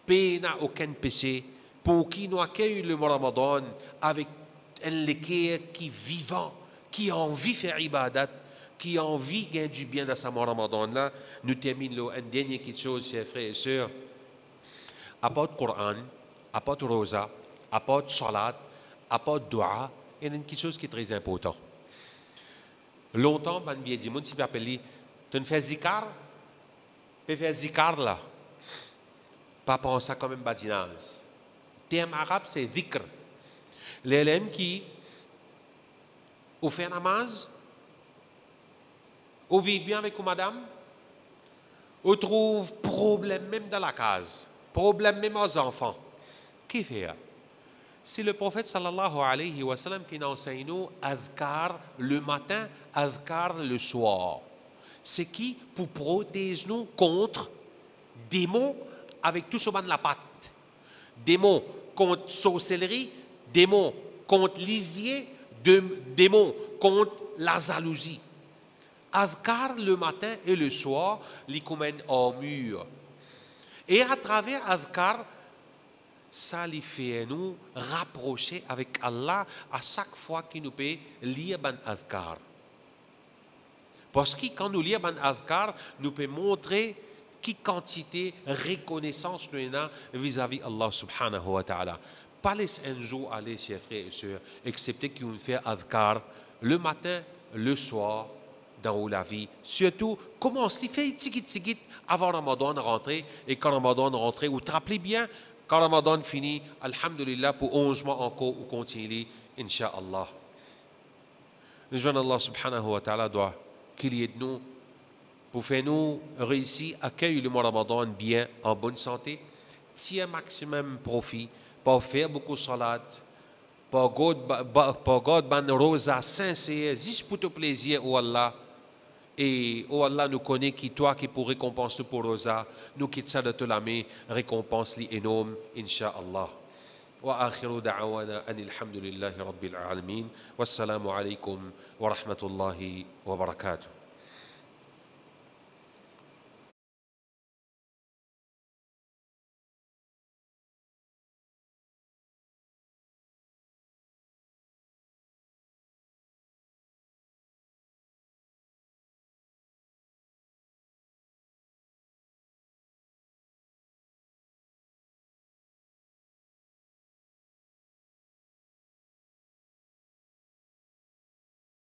payer aucun péché pour qui nous accueille le mois Ramadan avec un équerre qui est vivant, qui a envie de faire ibadat, qui a envie de gagner du bien dans ce mois Ramadan là. Nous terminons une dernière petite chose, chers frères et sœurs. Apporte Coran, apporte Rosa, apporte Salat, apporte Dua, il y a une petite chose qui est très importante. Longtemps, ben bien dit, mon type appelé, tu fais zikar, tu fais zikar là, pas penser comme un badinage. Le terme arabe c'est zikr. L'élève qui, au fait namaz, au vit bien avec vous madame, on trouve problème même dans la case, problème même aux enfants. Qui fait? C'est le prophète sallallahu alayhi wa sallam qui nous enseigne azkar le matin, azkar le soir. C'est qui pour protéger nous contre démons avec tout ce ban de la patte. Démons contre sorcellerie, démons contre lisier, démons contre la jalousie. Azkar le matin et le soir, les commènes en mur. Et à travers azkar, ça les fait nous rapprocher avec Allah à chaque fois qu'il nous peut lire ban azkar. Parce que quand nous lisons ban azkar, nous peut montrer quelle quantité de reconnaissance nous avons vis-à-vis Allah subhanahu wa ta'ala. Pas laisser un jour aller, chers frères et sœurs, excepté qu'on fait azkar le matin, le soir, dans la vie. Surtout, commence à faire tigit avant Ramadan rentré. Et quand Ramadan rentré, vous te rappelez bien, quand Ramadan finit, alhamdulillah, pour 11 mois encore, vous continuez, incha'Allah. Nous demandons Allah subhanahu wa ta'ala doit qu'il y ait de nous pour faire nous réussir à accueillir le mois Ramadan bien, en bonne santé, tirer maximum profit, pour faire beaucoup de salat, pour God ban rosa sincère, juste pour ton plaisir, oh Allah. Et oh Allah nous connaît qui toi qui pour récompenser pour rosa, nous quitte ça de te la main, récompense li énorme, incha'Allah. Wa akhiru da'wana anil hamdulillahi rabbil alamin. Wassalamu alaikum wa rahmatullahi wa barakatuh.